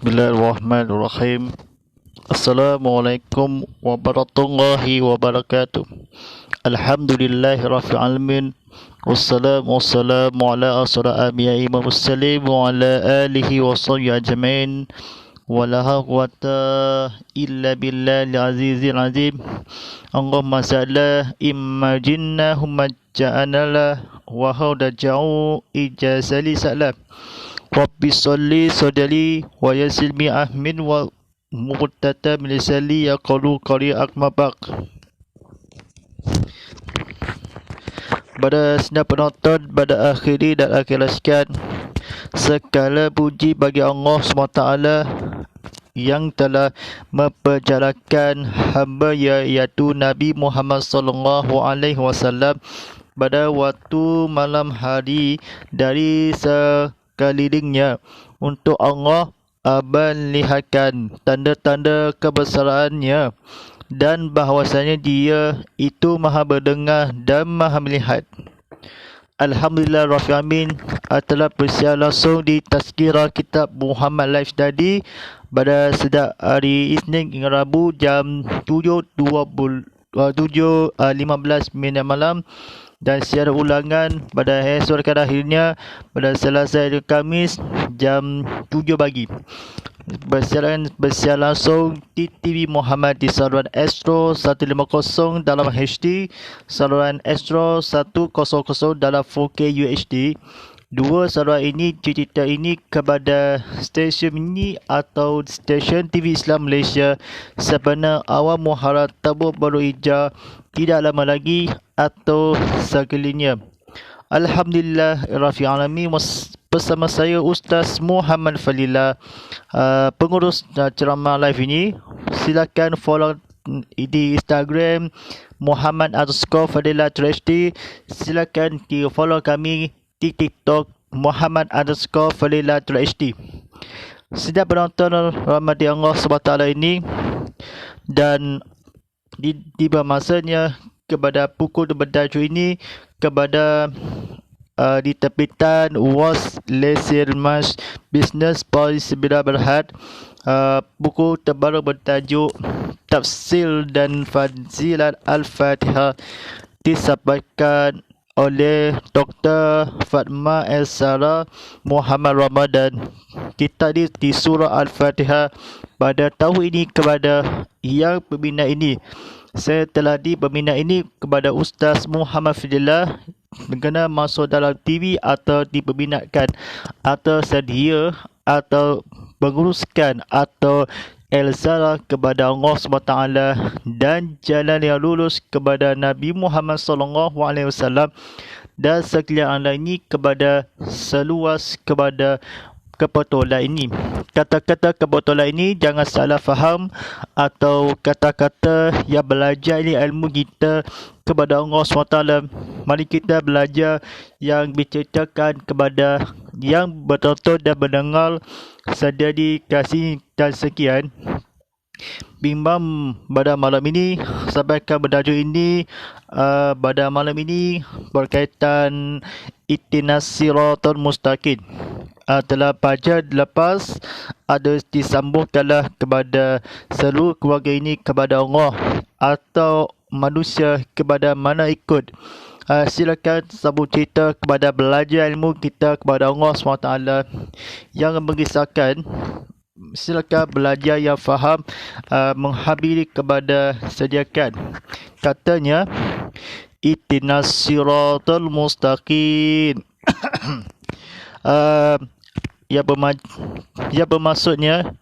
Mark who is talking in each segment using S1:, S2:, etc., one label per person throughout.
S1: Bismillahirrahmanirrahim. Assalamualaikum warahmatullahi wabarakatuh. Alhamdulillahirabbil alamin. Wassalamu ala asyrafil anbiya'i wal mursalin wa ala alihi wa sahbihi ajmain. Wala quwwata illa billahil azizil azim. Allahumma salli imma jinnahum ja'anala wa hawdaja'u ijazali salam. Rabbi salli sadali wa yassir bi ahmin wa muqtata min lisali yaqulu qari akmabak. Pada sedang penonton, pada akhiri dan akhir sekalian, segala puji bagi Allah SWT yang telah memperjalankan hamba iaitu Nabi Muhammad sallallahu alaihi wasallam pada waktu malam hari dari sekelilingnya untuk Allah melihatkan tanda-tanda kebesarannya dan bahawasanya dia itu maha mendengar dan maha melihat. Alhamdulillah Rabbil Alamin, telah bersiar langsung di Tazkirah Kitab Muhammad Live Study pada sejak hari Isnin hingga Rabu jam 7.15 minit malam, dan siaran ulangan pada esok akhirnya pada Selasa dan Khamis jam 7 pagi. Bersiar langsung di TV Muhammad di saluran Astro 150 dalam HD, saluran Astro 100 dalam 4K UHD. Dua saluran ini cerita ini kepada stesen ini atau stesen TV Islam Malaysia sebenar awal Muharram Tabuk Baru Hijrah tidak lama lagi atau sekelilingnya. Alhamdulillah Rabbil Alamin, bersama saya Ustaz Muhammad Falillah, pengurus ceramah live ini. Silakan follow di Instagram Muhammad_Falilah_HD. Silakan di follow kami di TikTok Muhammad_Falilah_HD. Sedang penonton rahmati Allah SWT ini, dan tiba masanya kepada pukul bertajuk ini kepada diterbitan Was Lesir Mas Business Policy Bila Berhad. Buku terbaru bertajuk Tafsir dan Fazilat Al-Fatihah disampaikan oleh Dr. Fatma Elsara Muhammad Ramadan. Kita di surah Al-Fatihah pada tahun ini kepada yang pembina ini. Saya telah pembina ini kepada Ustaz Muhammad Falillah kena masuk dalam TV atau dipembinakan atau sedia atau menguruskan atau Elsara kepada Allah SWT dan jalan yang lurus kepada Nabi Muhammad SAW dan sekalian lain ini kepada seluas kepada kebetulan ini. Kata-kata kebetulan ini jangan salah faham atau kata-kata yang belajar ini ilmu kita kepada Allah SWT. Mari kita belajar yang diceritakan kepada yang bertonton dan mendengar. Sedia dikasih dan sekian. Bimbang pada malam ini sampaikan bertajuk ini pada malam ini berkaitan Ihdinas Siratal Mustaqim. Telah baca lepas ada disambungkanlah kepada seluruh keluarga ini kepada Allah atau manusia kepada mana ikut. Silakan sambung cerita kepada belajar ilmu kita kepada Allah SWT yang mengisahkan. Silakan belajar yang faham, menghabiri kepada sediakan. Katanya Ihdinas Siratal Mustaqim. Yang bermaksudnya,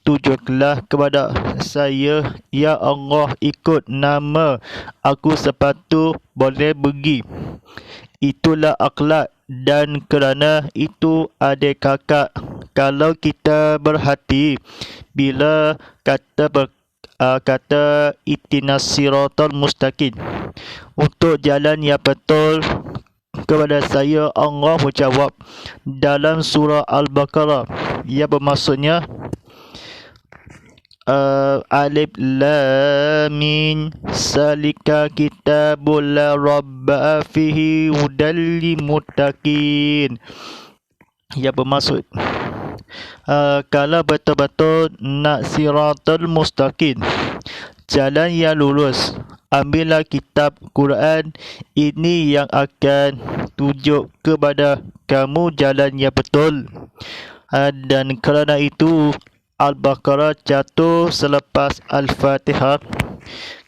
S1: tujukanlah kepada saya ya Allah ikut nama aku sepatu boleh pergi. Itulah akhlak, dan kerana itu adik kakak kalau kita berhati bila kata Ihdinas Siratal Mustaqim untuk jalan yang betul. Kepada saya Allah menjawab dalam surah Al-Baqarah yang bermaksudnya Alif Lam Mim Zalika kitabul la rabba fihi hudal lil muttaqin. Yang bermaksud kalau betul-betul nak siratal mustaqim, jalan yang lurus, ambillah kitab Quran. Ini yang akan tunjuk kepada kamu jalan yang betul. Dan kerana itu Al-Baqarah jatuh selepas Al-Fatihah,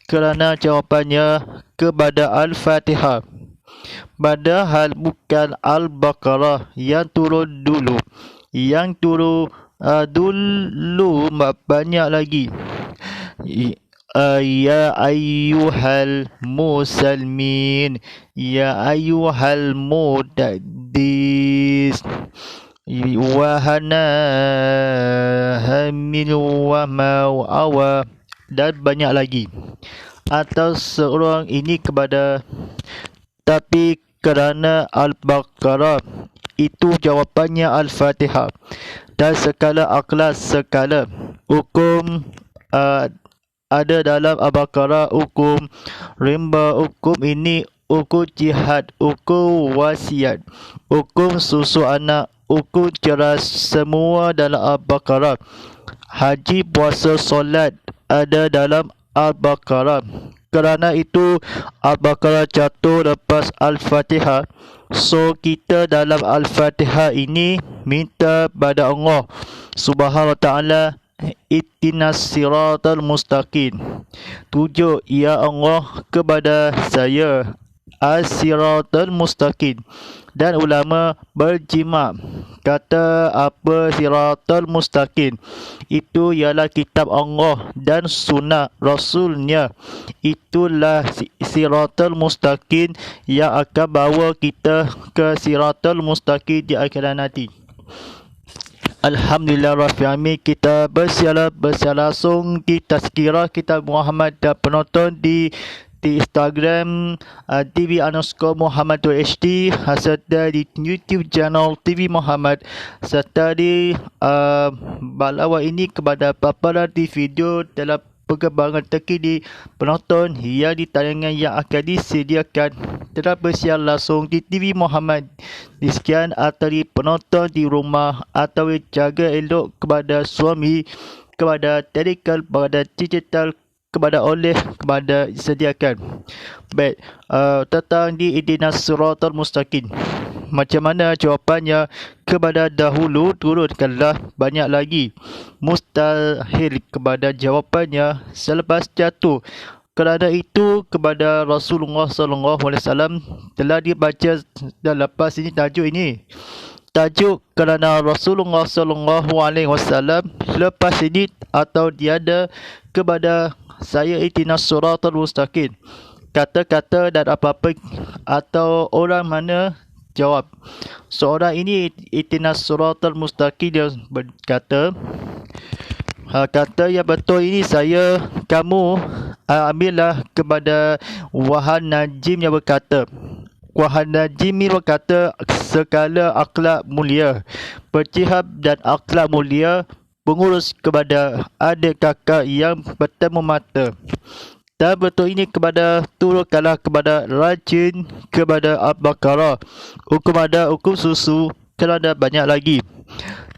S1: kerana jawapannya kepada Al-Fatihah. Padahal bukan Al-Baqarah yang turun dulu. Yang turun dulu banyak lagi. Ya ayyuhal musalmin, ya ayyuhal mudaddis, wahana hamil wa ma'awa, dan banyak lagi. Atau seorang ini kepada, tapi kerana Al-Baqarah itu jawapannya Al-Fatihah. Dan segala akhlak, segala hukum ada dalam Al-Baqarah. Hukum rimba, hukum ini, hukum jihad, hukum wasiat, hukum susu anak, hukum cerai, semua dalam Al-Baqarah. Haji, puasa, solat ada dalam Al-Baqarah. Kerana itu Al-Baqarah jatuh lepas Al-Fatihah. So kita dalam Al-Fatihah ini minta pada Allah Subhanahu Wa Taala, Ihdinas siratal mustaqim, tunjuk ya Allah kepada saya as-siratal mustaqim. Dan ulama berjima kata apa siratal mustaqim itu ialah kitab Allah dan sunnah Rasulnya. Itulah siratal mustaqim yang akan bawa kita ke siratal mustaqim di akhirat nanti. Alhamdulillah Rabbil Alamin. Kita bersialah langsung di Tazkirah Kitab Muhammad dan penonton di Instagram TV_Muhammad.HD, serta di YouTube channel TV Muhammad, serta di balawat ini kepada paparan di video dalam perkembangan terkini penonton yang di tayangan yang akan disediakan. Tetap bersiar langsung di TV Muhammad. Sekian atau di penonton di rumah, atau jaga elok kepada suami, kepada tadikal, kepada digital, kepada oleh, kepada disediakan. Baik, tentang di Ihdinas siratal mustaqim, macam mana jawapannya? Kepada dahulu turunkanlah banyak lagi. Mustahil kepada jawapannya selepas jatuh. Kerana itu kepada Rasulullah SAW telah dibaca dan lepas ini tajuk ini. Tajuk kerana Rasulullah SAW lepas ini atau tiada kepada saya Ihdinas siratal mustaqim. Kata-kata dan apa-apa atau orang mana jawab. Seorang ini Ihdinas siratal mustaqim, dia berkata, kata yang betul ini saya, kamu ambillah kepada Wahan Najim yang berkata. Wahan Najim berkata, segala akhlak mulia, berjihad dan akhlak mulia, pengurus kepada adik kakak yang bertemu mata. Dan betul ini kepada turunkanlah kepada rajin kepada Al-Baqarah. Hukum ada, hukum susu, kerana banyak lagi.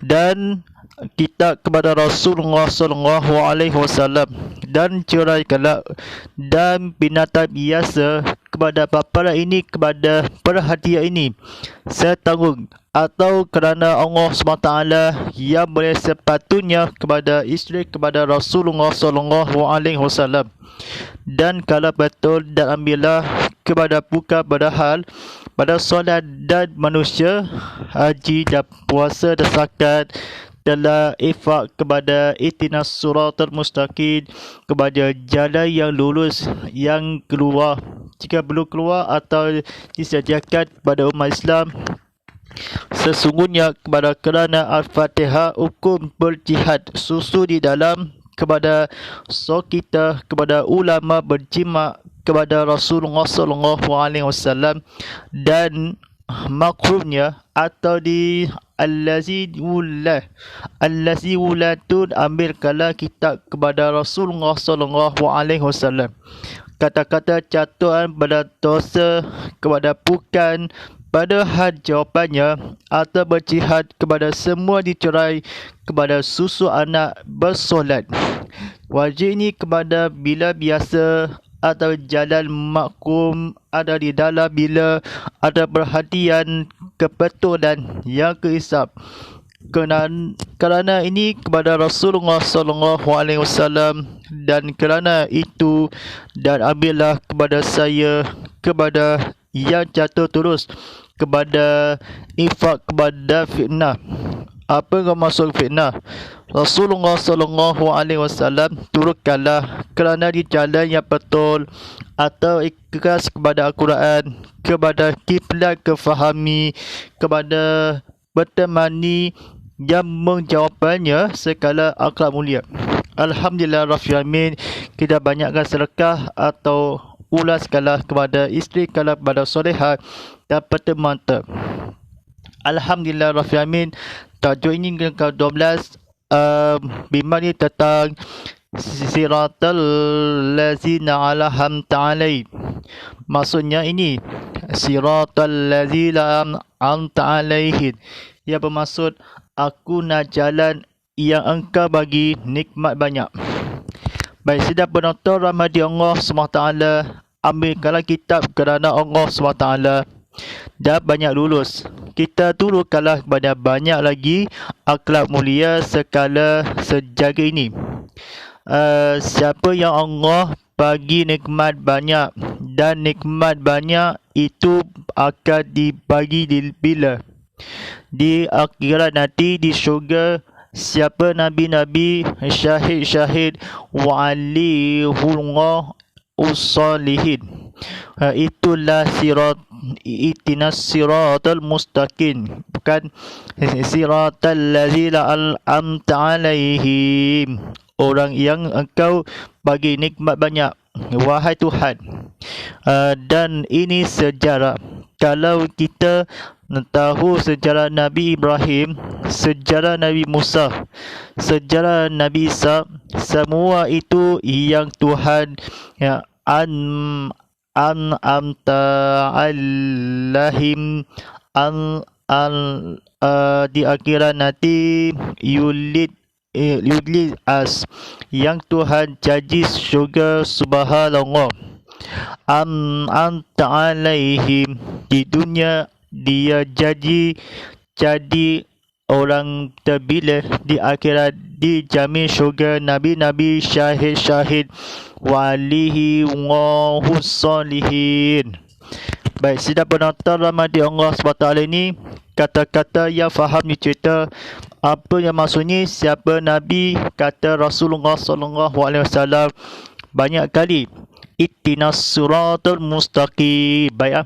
S1: Dan kitab kepada Rasulullah SAW, dan ceraikanlah dan binatang biasa kepada paparan ini, kepada perhatian ini setanggung, atau kerana Allah SWT yang boleh sepatutnya kepada isteri kepada Rasulullah SAW. Dan kalau betul, dan ambillah kepada bukan padahal pada solat dan manusia, haji dan puasa dan zakat, telah infak kepada Ihdinas siratal mustaqim, kepada jalan yang lurus, yang keluar jika belum keluar atau disediakan kepada umat Islam. Sesungguhnya kepada kerana Al-Fatihah hukum berjihad susu di dalam, kepada kita, kepada ulama berjima kepada Rasulullah SAW, dan makrumnya atau di allazi wulatun, ambil kala kitab kepada Rasulullah SAW. kata-kata catuan pada dosa kepada bukan, padahal jawapannya atau berjihad kepada semua dicerai kepada susu anak bersolat. Wajib ini kepada bila biasa atau jalan makkum ada di dalam bila ada perhatian kebetulan yang kehisap. Kerana ini kepada Rasulullah SAW dan kerana itu dan ambillah kepada saya kepada yang jatuh terus kepada infak kepada fitnah. Apa yang maksud fitnah? Rasulullah SAW turutkanlah kerana di jalan yang betul atau ikhlas kepada Al-Quran, kepada kiblat kefahami, kepada bertemani yang menjawabannya sekala akhlak mulia. Alhamdulillah Rabbil Alamin, kita banyakkan sedekah atau ulaskanlah kepada isteri kalau kepada solehat dan pertemuan. Alhamdulillah Rabbil Alamin. Tajuk ini ke-12 bimani tentang siratal lazina alhamta alaih. Maksudnya ini siratal lazina alhamta alaihin, yang bermaksud aku nak jalan yang engkau bagi nikmat banyak. Baik, sedap penonton rahmati Allah SWT, ambilkanlah kitab kerana Allah SWT dah banyak lulus. Kita turutkanlah kepada banyak lagi akhlak mulia sekala sejaga ini. Siapa yang Allah bagi nikmat banyak, dan nikmat banyak itu akan dibagi bila? Di akhirat nanti di syurga. Siapa nabi-nabi, syahid-syahid, waliyullah usalihin. Itulah itinas siratal mustaqim, bukan siratal lazina al'amta alaihim, orang yang engkau bagi nikmat banyak, wahai Tuhan. Dan ini sejarah. Kalau kita tahu sejarah Nabi Ibrahim, sejarah Nabi Musa, sejarah Nabi Isa, semua itu yang Tuhan an'amta alaihim di akhirat nanti yulid as, yang Tuhan janji syurga. Subhanallah. Anta alaihim, di dunia dia jadi orang terpilih, di akhirat dijamin syurga, nabi-nabi, syahid-syahid, walihi wahus salihin. Baik, sedap penonton rahmati Allah SWT, ini kata-kata yang faham ni cerita apa yang maksudnya siapa nabi, kata Rasulullah SAW banyak kali, ittinas siratal mustaqim. Baik,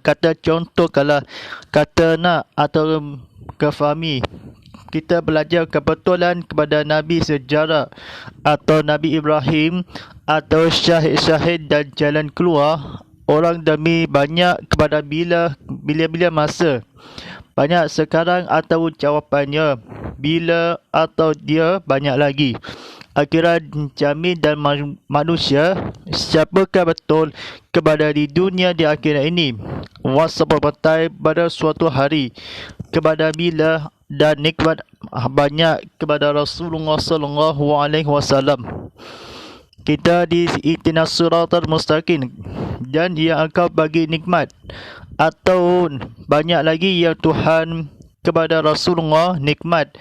S1: kata contoh kalau kata nak atau kefahami, kita belajar kebetulan kepada Nabi sejarah atau Nabi Ibrahim atau syahid-syahid dan jalan keluar orang demi banyak kepada bila masa. Banyak sekarang atau jawapannya bila atau dia banyak lagi. Akhirat jamin dan manusia, siapakah betul kepada di dunia di akhirat ini, wasapa betai pada suatu hari kepada bila dan nikmat banyak kepada Rasulullah SAW. Kita di itinas siratal mustaqim, dan yang engkau bagi nikmat atau banyak lagi yang Tuhan kepada Rasulullah nikmat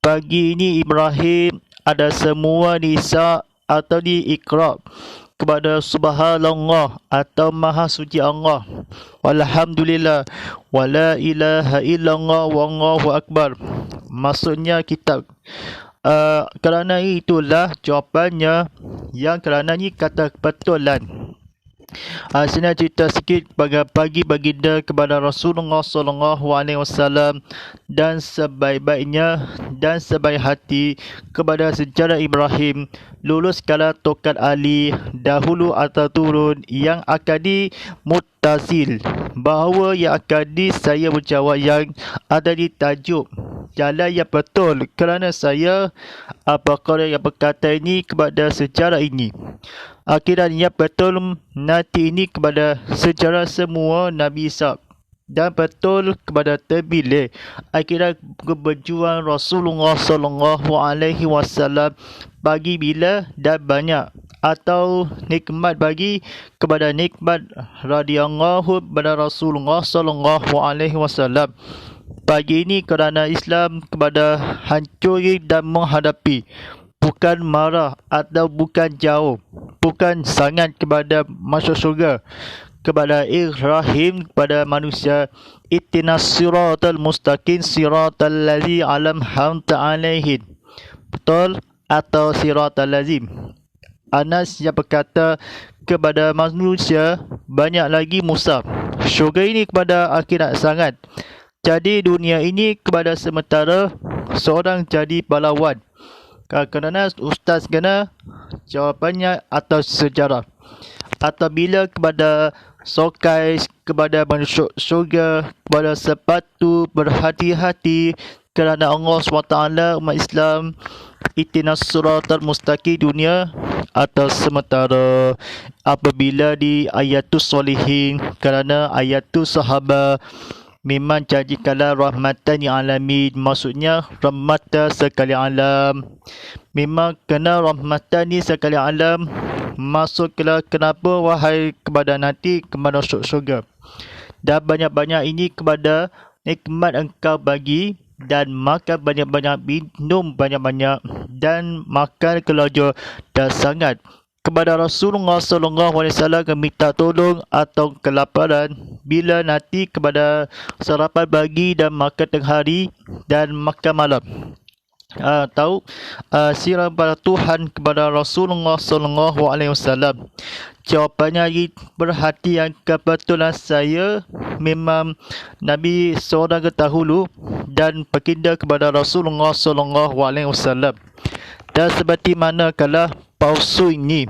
S1: bagi ini Ibrahim ada semua di Isa atau di Iqra kepada Subhanallah atau Maha Suci Allah, walhamdulillah, wala ilaha illallah, wallahu akbar. Maksudnya kitab. Kerana itulah jawapannya, yang kerana ni kata kebetulan. Sini cerita sikit pagi baginda kepada Rasulullah SAW, dan sebaik-baiknya dan sebaik hati kepada sejarah Ibrahim, lulus kala tokat Ali dahulu atau turun yang akan muttasil, bahawa yang akan saya menjawab yang ada di tajuk jalan yang betul, kerana saya Apakah yang berkata ini kepada sejarah ini? Akhirnya betul nanti ini kepada sejarah semua Nabi Isa, dan betul kepada terpilih akhirnya berjuang Rasulullah sallallahu alaihi wasallam bagi bila dan banyak, atau nikmat bagi kepada nikmat radhiyallahu pada Rasulullah sallallahu alaihi wasallam. Pagi ini kerana Islam kepada hancuri dan menghadapi, bukan marah atau bukan jauh, bukan sangat kepada masuk syurga, kepada Ibrahim, kepada manusia, ittinas siratal mustaqim siratal ladzi an'amta alaihim, betul atau siratal lazim. Anas yang berkata kepada manusia banyak lagi Musa, syurga ini kepada akhirat sangat, jadi dunia ini kepada sementara seorang jadi pahlawan. Kerana ustaz kena jawapannya atau sejarah, atau bila kepada sokai kepada masuk syurga, kepada sepatu berhati-hati kerana Allah SWT umat Islam, itinas suratul mustaqim dunia atau sementara. Apabila di ayatus solihin, kerana ayatus sahabat memang jadikanlah rahmatan alamin, maksudnya rahmatan sekali alam. Memang kena rahmatan ni sekali alam, masuklah kenapa wahai kepada nanti kepada masuk syurga. Dan banyak-banyak ini kepada nikmat engkau bagi, dan makan banyak-banyak, minum banyak-banyak, dan makan kelajar dan sangat. Kepada Rasulullah SAW minta tolong atau kelaparan bila nanti kepada sarapan pagi dan makan tengah hari dan makan malam. Tahu sirah pada Tuhan kepada Rasulullah SAW. Jawapannya berhati yang kebetulan saya memang Nabi seorang terdahulu dan baginda kepada Rasulullah SAW. Dan seperti mana kalah palsu ini,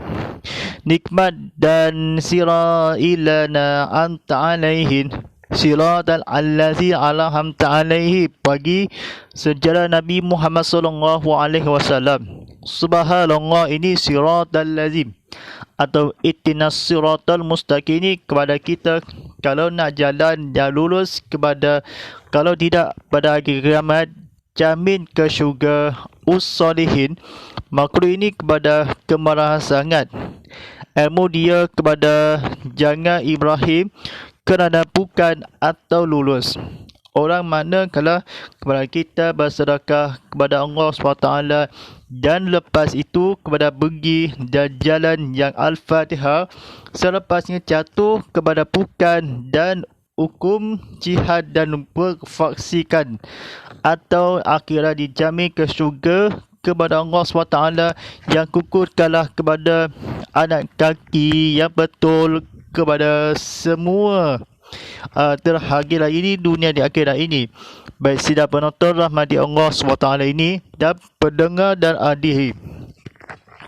S1: nikmat dan sirah ilana anta alaihin siratal allazi an'amta alaihi bagi sejarah Nabi Muhammad sallallahu alaihi wasallam. Subhanallah, ini siratal lazim atau ittinas siratal mustaqim ini kepada kita kalau nak jalan yang lurus, kepada kalau tidak pada hari kiamat jamin ke syurga us-solihin. Makhluk ini kepada kemarahan sangat, ilmu dia kepada jangan Ibrahim kerana bukan atau lulus. Orang mana kalau kepada kita bersedekah kepada Allah SWT, dan lepas itu kepada pergi dan jalan yang Al-Fatihah, selepasnya jatuh kepada bukan dan hukum jihad dan berfaksikan, atau akhirnya dijamin ke syurga kepada Allah SWT yang kukuhkanlah kepada anak kaki yang betul kepada semua terhagilah ini dunia di akhirat ini. Baik sidang penonton rahmati Allah SWT ini dan pendengar dan hadirin.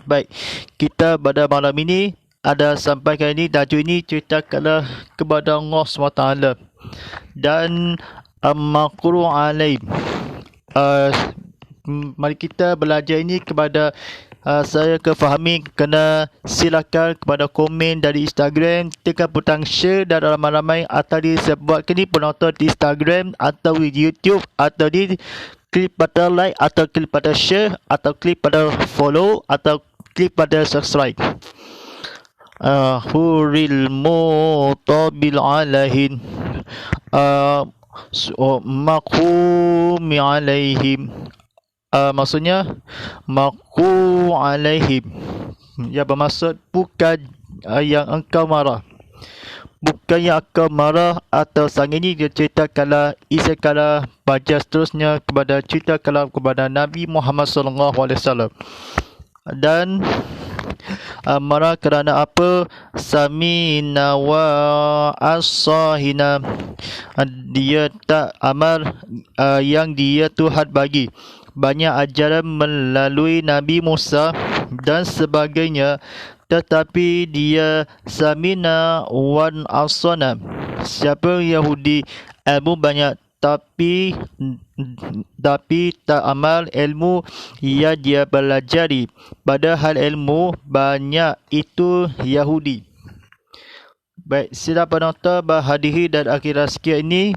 S1: Baik, kita pada malam ini ada sampaikan ini, tajuk ini ceritakanlah kepada Allah SWT dan Maqru alaih. Mari kita belajar ini kepada saya kefahami, kena silakan kepada komen dari Instagram, tekan butang share dan ramai-ramai atau di sebuah kini penonton di Instagram atau di YouTube, atau di klik pada like atau klik pada share atau klik pada follow atau klik pada subscribe. Huril mutabil alahin maqumi alaihim, maksudnya maqu alaihim, yang bermaksud bukan yang engkau marah, bukan yang engkau marah. Atau sang ini dia ceritakanlah isyakanlah baca seterusnya kepada ceritakanlah kepada Nabi Muhammad SAW. Dan marah kerana apa? Samina wa as-sahina, dia tak amal yang dia Tuhan bagi. Banyak ajaran melalui Nabi Musa dan sebagainya, tetapi dia samina wan asana. Siapa Yahudi ilmu banyak tapi tak amal ilmu yang dia pelajari, padahal ilmu banyak itu Yahudi. Baik, sidang penonton berhadirin dan akhirnya sekian ini.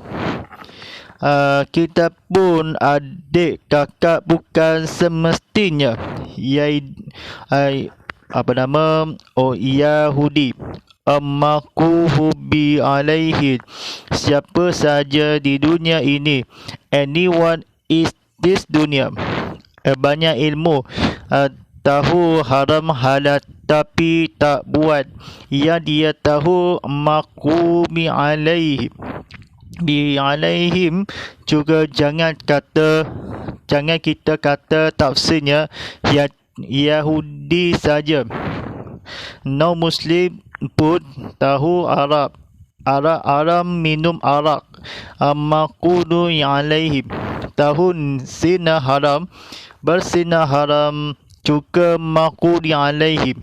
S1: Kita pun adik kakak bukan semestinya Yahudi. Amakuhu bi alaihi, siapa saja di dunia ini, anyone is this dunia, banyak ilmu, tahu haram halal tapi tak buat, yang dia tahu makumi alaihi bi alaihim juga jangan kita kata tafsirnya Yahudi saja. No Muslim pun tahu Arab minum arak, makunu alaihim, tahu zina haram, berzina haram juga makuni alaihim.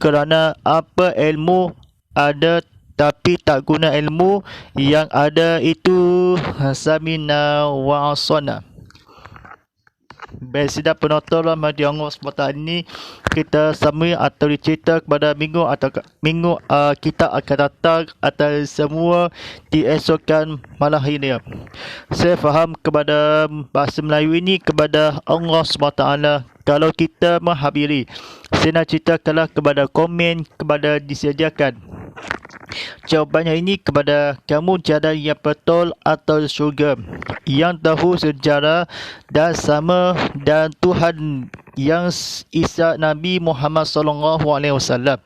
S1: Kerana apa? Ilmu ada tapi tak guna ilmu, yang ada itu samina wa asana. Baik, sidang penonton rahmati Allah SWT, ini kita sambung atau dicerita kepada minggu kita akan datang atau semua di esokan malam hari ini. Saya faham kepada bahasa Melayu ini kepada Allah SWT. Kalau kita menghabiri, saya nak ceritakanlah kepada komen kepada disediakan. Jawapannya ini kepada kamu jalan yang betul atau syurga, yang tahu sejarah dan sama dan Tuhan yang Isa Nabi Muhammad SAW.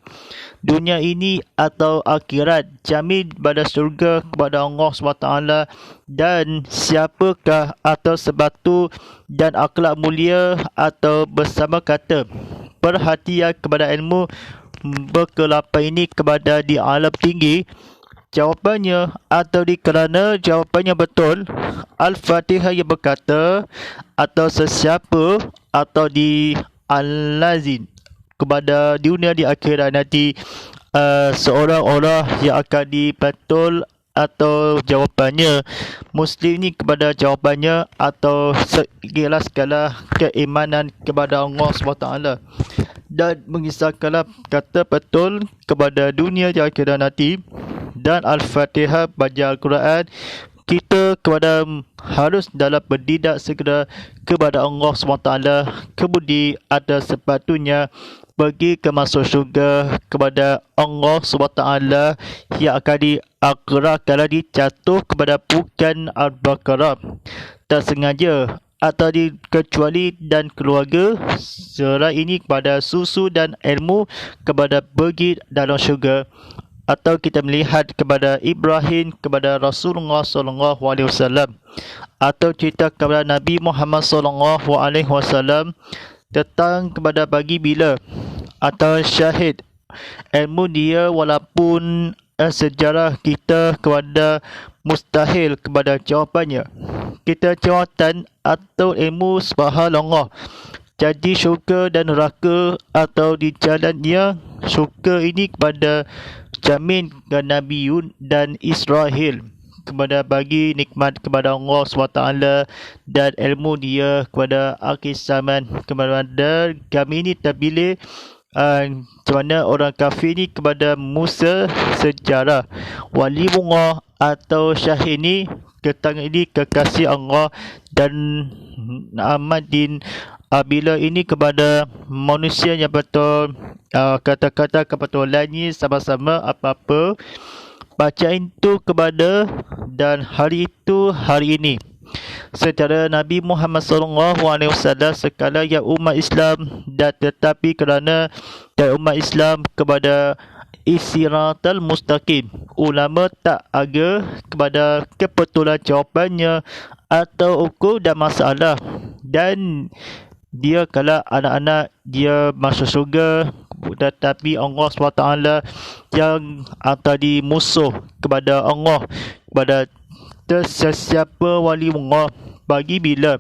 S1: Dunia ini atau akhirat, jamin pada syurga kepada Allah SWT. Dan siapakah atau sebatu dan akhlak mulia atau bersama kata perhatian kepada ilmu berkelapa ini kepada di alam tinggi? Jawapannya atau kerana jawapannya betul, Al-Fatihah yang berkata atau sesiapa atau di Al-Lazin kepada dunia di akhirat nanti, seorang orang yang akan dibetul atau jawapannya Muslim ni kepada jawapannya atau segala keimanan kepada Allah SWT dan mengisahkanlah kata betul kepada dunia di akhirat nanti. Dan Al-Fatihah baca Al-Quran, kita kepada harus dalam berdidak segera kepada Allah SWT, kebudi ada sepatutnya pergi ke masuk syurga kepada Allah SWT yang akan diakrah kalau dijatuh kepada bukan Al-Baqarah tak sengaja atau dikecuali dan keluarga. Surah ini kepada susu dan ilmu kepada pergi dalam syurga. Atau kita melihat kepada Ibrahim kepada Rasulullah SAW, atau cerita kepada Nabi Muhammad SAW tentang kepada pagi bila, atau syahid ilmu dia walaupun sejarah kita kepada mustahil kepada jawapannya. Kita jawatan atau ilmu subhanallah, jadi syurga dan neraka atau di jalannya. Syurga ini kepada jamin ke Nabiun dan Israel kepada bagi nikmat kepada Allah SWT dan ilmu dia kepada akhir zaman kepada kami ini terpilih. Macam mana orang kafir ni kepada Musa sejarah walimullah atau syahid ni ketang ini kekasih Allah dan Ahmadin. Bila ini kepada manusia yang betul, kata-kata kebetulannya sama-sama apa-apa bacaan itu kepada dan hari itu hari ini. Secara Nabi Muhammad SAW sekala yang umat Islam dan tetapi kerana dan umat Islam kepada Siratal Mustaqim, ulama tak aga kepada kebetulan jawapannya atau ukur dan masalah. Dan dia kalau anak-anak dia masuk syurga, tetapi Allah SWT yang tadi musuh kepada Allah, kepada sesiapa wali Allah bagi bila.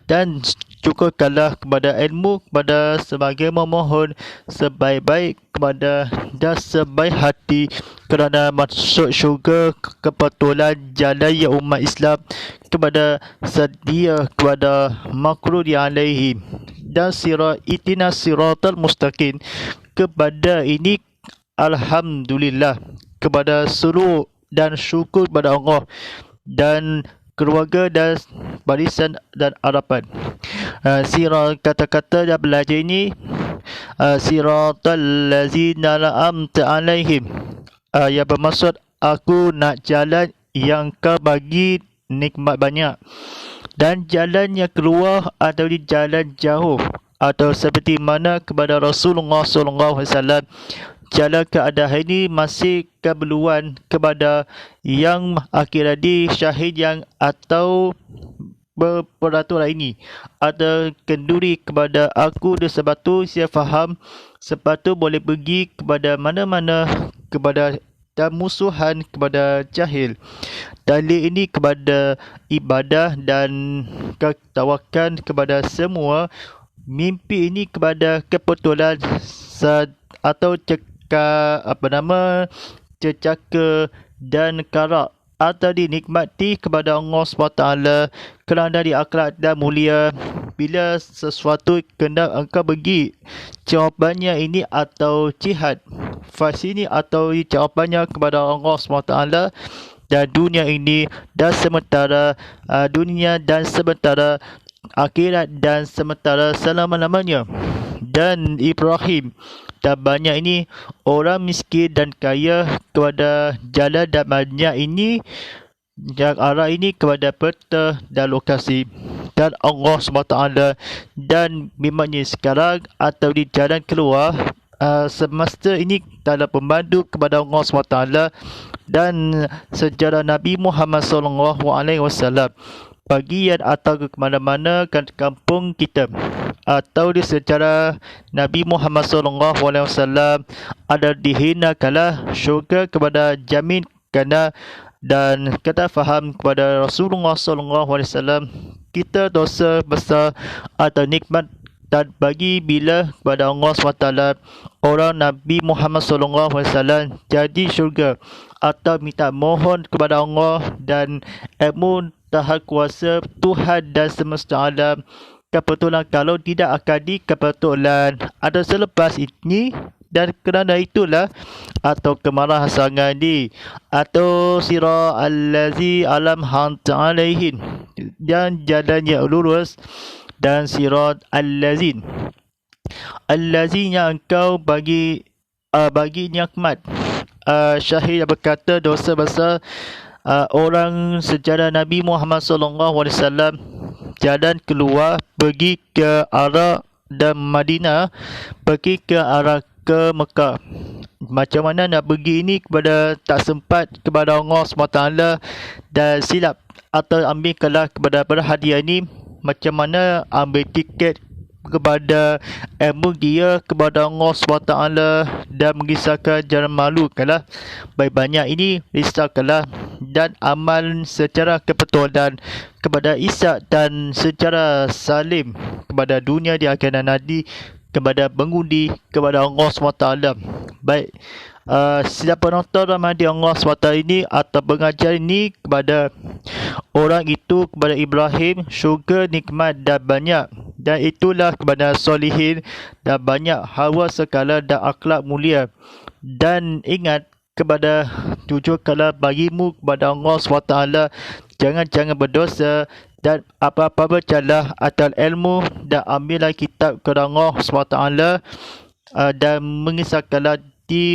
S1: Dan syukurkanlah kepada ilmu, kepada sebagai memohon sebaik-baik kepada dan sebaik hati kerana masuk syurga kebetulan jalan ya umat Islam kepada sedia kepada makrudi alaihi dan itina siratal mustaqim kepada ini alhamdulillah kepada seluruh dan syukur kepada Allah dan keluarga dan barisan dan harapan. Sirah kata-kata dan belajar ini siratal ladzina an'amta alaihim, yang bermaksud aku nak jalan yang kau bagi nikmat banyak dan jalan yang keluar atau di jalan jauh atau seperti mana kepada Rasulullah SAW. Jalan keadaan ini masih keperluan kepada yang akhir tadi syahid yang atau berperaturan ini atau kenduri kepada aku dan sebab tu saya faham sebab tu boleh pergi kepada mana-mana kepada dan musuhan kepada jahil. Dalil ini kepada ibadah dan ketawakan kepada semua mimpi ini kepada kebetulan atau cecaka dan karak atau dinikmati kepada Allah SWT kerana di akhirat dan mulia bila sesuatu kena engkau bagi jawapannya ini atau jihad fasini atau jawapannya kepada Allah SWT dan dunia ini dan sementara dunia dan sementara akhirat dan sementara selama-lamanya. Dan Ibrahim dan banyak ini orang miskin dan kaya kepada jalan dan banyak ini yang arah ini kepada peta dan lokasi dan Allah SWT dan memangnya sekarang atau di jalan keluar semesta ini dalam pembantu kepada Allah SWT dan sejarah Nabi Muhammad SAW bagian atau ke mana-mana kampung kita atau di sejarah Nabi Muhammad SAW ada dihinakanlah syurga kepada jamin kerana dan kita faham kepada Rasulullah SAW kita dosa besar atau nikmat dan bagi bila kepada Allah SWT orang Nabi Muhammad SAW jadi syurga atau minta mohon kepada Allah dan ilmu tahan kuasa Tuhan dan semesta alam kebetulan kalau tidak akan di kebetulan ada selepas ini dan kerana itulah atau kemarahan sangat di atau sirah allazi alam hanta alaihin dan jalan yang lurus dan sirat allazin yang engkau bagi nikmat syahid yang berkata dosa besar orang sejarah Nabi Muhammad SAW jalan keluar pergi ke arah dan Madinah pergi ke arah ke Mekah. Macam mana nak pergi ini kepada tak sempat kepada Allah SWT dan silap atau ambilkanlah kepada perhadiah ini macam mana ambil tiket kepada ilmu dia kepada Allah SWT dan mengisahkan jalan malu kalah baik banyak ini risaukanlah dan amal secara kebetulan kepada Isa dan secara salim kepada dunia di akhir nanti kepada pengundi kepada Allah SWT. Baik siapa penonton rahmati Allah SWT ini atau pengajar ini kepada orang itu kepada Ibrahim syurga nikmat dan banyak dan itulah kepada solihin dan banyak hawa sekala dan akhlak mulia dan ingat kepada tujuh kala bagimu kepada Allah SWT jangan berdosa dan apa-apa bercalah atas ilmu dan ambillah kitab kepada Allah SWT dan mengisahkanlah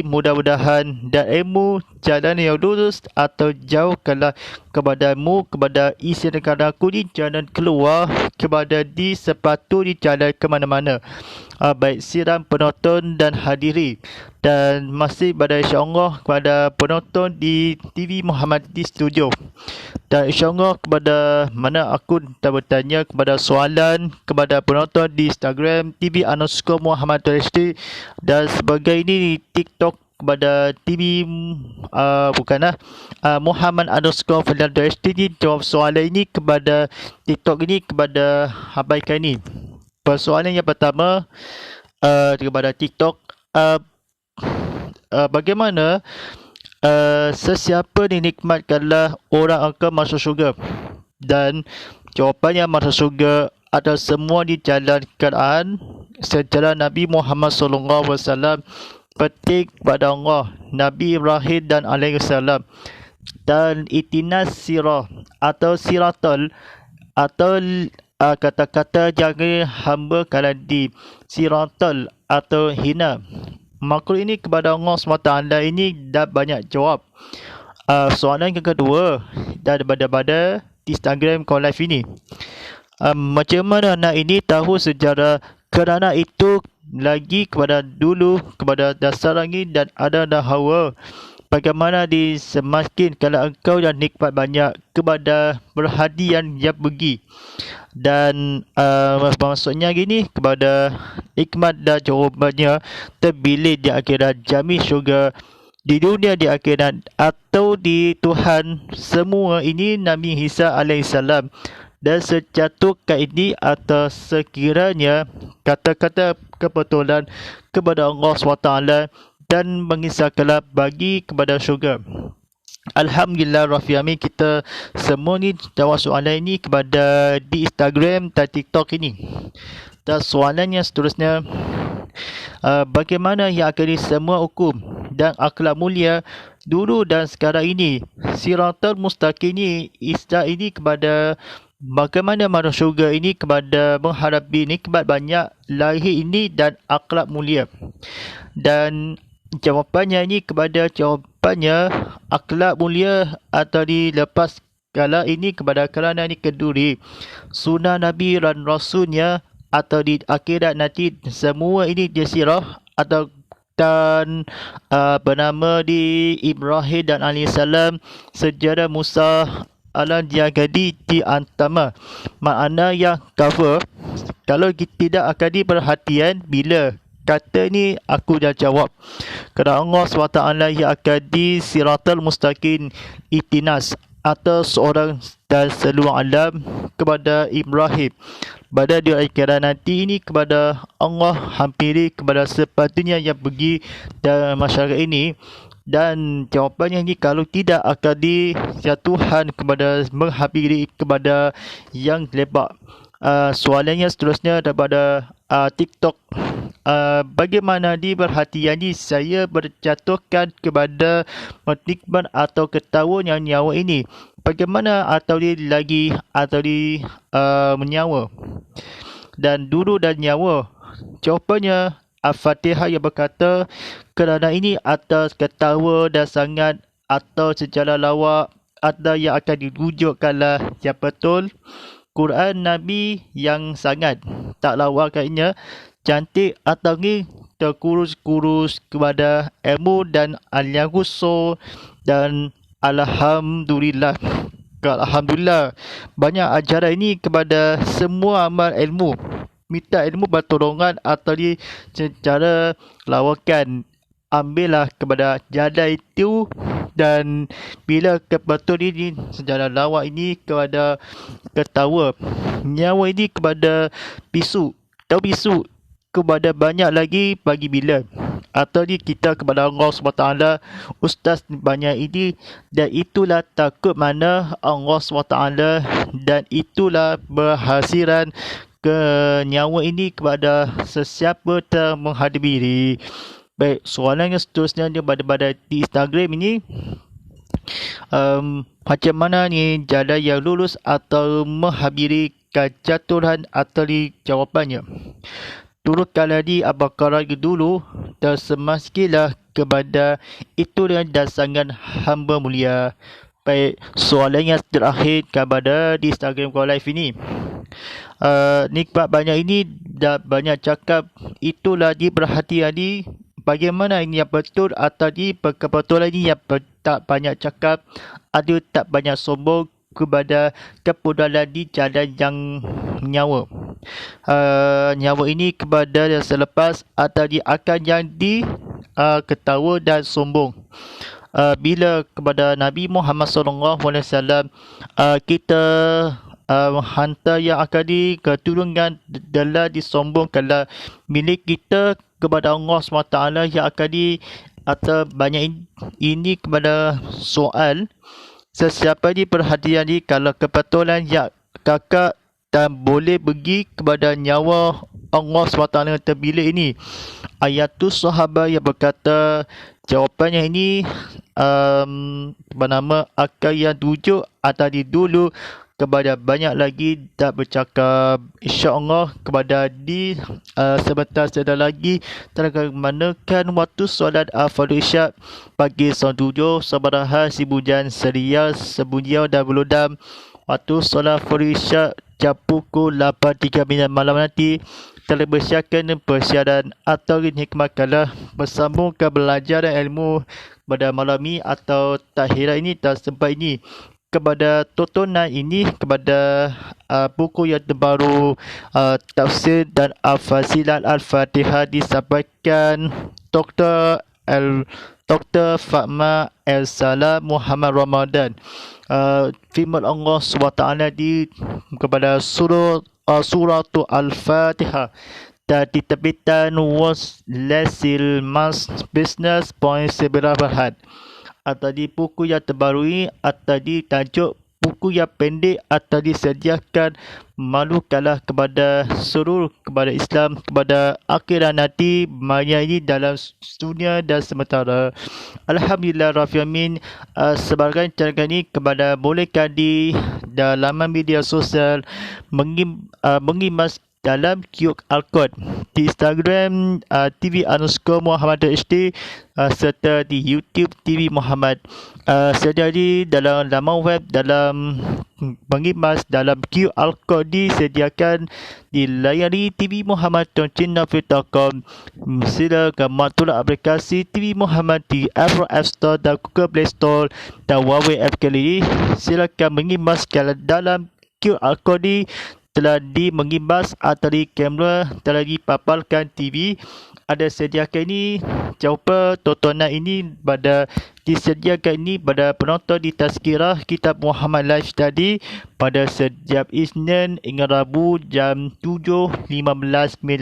S1: mudah-mudahan dan ilmu jalan yang lurus atau jauhkanlah kepadamu kepada isi negara aku di jalan keluar kepada di sepatu di jalan ke mana-mana. Baik siram penonton dan hadiri dan masih pada insyaAllah kepada penonton di TV Muhammad di studio dan insyaAllah kepada mana aku tak bertanya kepada soalan kepada penonton di Instagram TV_Muhammad Resti dan sebagai ini di TikTok kepada TV Muhammad_Fernando Resti jawab soalan ini kepada TikTok ini kepada abaikan ini. Persoalan yang pertama kepada TikTok, bagaimana sesiapa dinikmatkanlah orang akan masuk syurga, dan jawapannya masuk syurga ada semua di jalan Quran sejarah Nabi Muhammad SAW, petik kepada Allah, Nabi Ibrahim dan alaihissalam, dan itinas sirah atau siratul, atau kata-kata jaga hamba kaladi, siratul atau hina. Makhluk ini kepada Allah SWT ini dah banyak jawab. Soalan yang kedua daripada Instagram Call Live ini, macam mana anak ini tahu sejarah, kerana itu lagi kepada dulu, kepada dasar langit dan ada dan Hawa. Bagaimana semakin kalau engkau yang nikmat banyak kepada berhadian yang pergi. Dan maksudnya gini, kepada nikmat dan jawabannya terpilih di akhirat, jamin syurga di dunia, di akhirat atau di Tuhan. Semua ini Nabi Isa alaihissalam. Dan secatukan ini atau sekiranya kata-kata kebetulan kepada Allah SWT dan mengisahkanlah bagi kepada syurga. Alhamdulillah Rabbil Alamin, kita semua ni jawab soalan ini kepada di Instagram dan TikTok ini. Dan soalan yang seterusnya, bagaimana yang akan semua hukum dan akhlak mulia dulu dan sekarang ini? Siratul Mustaqim ini, istilah ini kepada bagaimana masuk syurga ini kepada menghadapi nikmat banyak lahir ini dan akhlak mulia. Dan jawapannya ini kepada jawapannya akhlak mulia atau dilepas kala ini kepada kerana ini keduri sunnah Nabi dan Rasulnya, atau di akhirat nanti semua ini dia sirah atau dan bernama di Ibrahim dan alaihissalam, sejarah Musa alam jagadi di antama. Makna yang cover kalau tidak akan diperhatian bila kata ni aku dah jawab. Kerana Allah SWT yang akan di siratul mustaqim itinas atau seorang dan seluruh alam kepada Ibrahim. Pada di akhirat nanti ini kepada Allah hampiri kepada sepatutnya yang pergi dalam masyarakat ini. Dan jawapannya ini kalau tidak akan dijatuhkan kepada menghampiri kepada yang lebar. Soalannya seterusnya daripada TikTok, bagaimana diperhatian ini saya berjatuhkan kepada menikmat atau ketawa yang nyawa ini, bagaimana atau lagi atau menyawa dan dulu dan nyawa? Jawapannya Al-Fatihah yang berkata, kerana ini atas ketawa dan sangat atau sejarah lawak ada yang akan dirujukkanlah yang betul. Quran Nabi yang sangat tak lawaknya cantik atau ni terkurus-kurus kepada ilmu dan al-yaguso dan alhamdulillah. Alhamdulillah banyak ajaran ini kepada semua amal ilmu. Minta ilmu pertolongan atau di secara lawakan, ambillah kepada jalan itu. Dan bila kebetul ini sejarah lawak ini kepada ketawa, nyawa ini kepada pisu, tahu pisu kepada banyak lagi bagi bila atau di kita kepada Allah SWT ustaz banyak ini. Dan itulah takut mana Allah SWT dan itulah berhasilan ke nyawa ini kepada sesiapa yang menghadiri. Baik, soalan yang seterusnya daripada di Instagram ini, macam mana ni jalan yang lurus atau menghabiri kejatuhan atau di jawapannya? Turut kaladi Al-Baqarah dulu tersemaskilah kepada itu dan sangat hamba mulia. Baik, soalan yang terakhir kepada di Instagram Call Live ini, nikmat banyak ini dah banyak cakap, itulah diperhatiani. Bagaimana ini yang betul atau di kebetulan ini yang tak banyak cakap, ada tak banyak sombong kepada kepudalan di jalan yang nyawa. Nyawa ini kepada yang selepas atau di akan yang di ketawa dan sombong. Bila kepada Nabi Muhammad SAW kita hantar yang akadi keturunan telah disombongkanlah milik kita kepada Allah SWT yang akadi atau banyak ini kepada soal sesiapa di perhatian di kalau kebetulan yang kakak dan boleh pergi kepada nyawa Allah SWT terpilih ini. Ayatus sahabat yang berkata jawapannya ini bernama akal yang tujuh atau di dulu kepada banyak lagi tak bercakap insya-Allah kepada di sebentar sedar lagi terkemanakan waktu solat al-fardhu isyak pagi 7 sabaraha si bujan seria sebunyiau dan beludam waktu solat fardhu isyak jam pukul 8.3 malam nanti telah bersiapkan persiapan atau hikmahkanlah bersambung ke belajar ilmu pada malam ini atau tahirat ini dan sempat ini kepada tontonan ini kepada buku yang terbaru tafsir dan al-fasilat al-fatihah disampaikan Dr. Fatma El-Salam Muhammad Ramadan. Firman Allah SWT di kepada suratul Al-Fatihah dan diterbitan was Lesil Mas Business Point Sebelah Berhad. Atau di buku yang terbaru ini atau di tajuk buku yang pendek atau disediakan malukalah kepada seluruh kepada Islam kepada akhirat nanti maya ini dalam dunia dan sementara. Alhamdulillah Rabbil Alamin. Sebagai cara ini kepada bolehkah di dalam media sosial mengimas dalam QR code di Instagram TV_Muhammad HD serta di YouTube TV Muhammad sedia di dalam laman web dalam mengimas dalam QR code disediakan di layari tvmuhammad.channel.com. Silakan maklumat aplikasi TV Muhammad di Apple App Store dan Google Play Store dan Huawei App Gallery. Silakan mengimas dalam QR code telah mengimbas atau di kamera telah dipapalkan TV ada sediakan ini jawab tontonan ini pada disediakan ini pada penonton di Tazkirah Kitab Muhammad Live tadi pada setiap Isnin hingga Rabu jam 7.15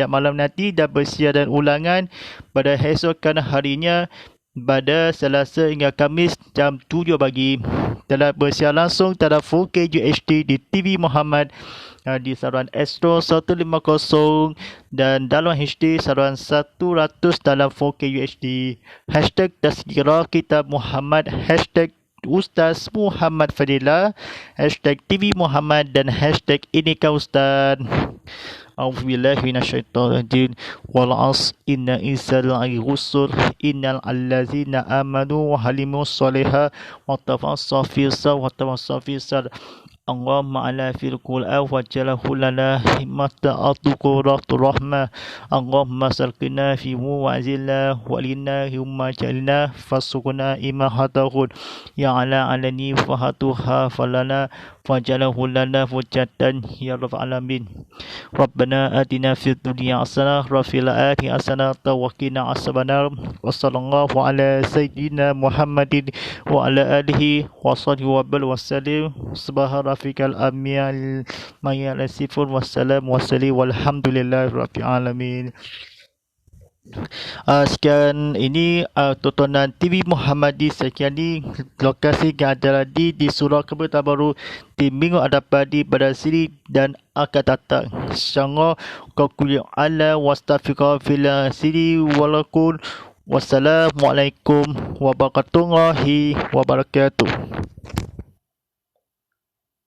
S1: malam nanti dan bersiaran ulangan pada esokan harinya pada Selasa hingga Khamis jam 7 pagi. Telah bersiar langsung dalam 4K UHD di TV Muhammad di saluran Astro 150 dan dalam HD saluran 100 dalam 4K UHD. Hashtag Tazkirah Kitab Muhammad, hashtag Ustaz Muhammad Fadilah, hashtag TV Muhammad dan hashtag Inikah Ustaz. A'udzubillahi minasyaitonirrajim. Wal 'asr inna insana lafi khusr innal ladzina amanu wa halimus sholihat wa tawassaw fis sabr wa tawassaw fis sabr. Allahumma ala fil Qur'an wa jalahu lana himmata atuquratu rahmah. Allahumma salqina fi mu'azillah wa lina humma jalina fasukuna imahatahud ya ala alani fahatuha falana fajalahu lana fujatan ya rabbal alamin. Rabbana atina fid dunya hasanah wa fil akhirati hasanah wa qina azabannar. Wa sallallahu ala sayyidina Muhammadin wa ala alihi wa sahbihi wa sallam. Subhana rabbikal amyal mayal sifun wassalam wassalim walhamdulillahi rabbil alamin. Sekian ini tontonan TV Muhammad di sekian di lokasi yang ada di surau Kebetulan Baru di minggu hadapan di pada siri dan akan datang. Insyaallah qul ala wastaghfiru fil siri walakum. Wassalamualaikum warahmatullahi wabarakatuh.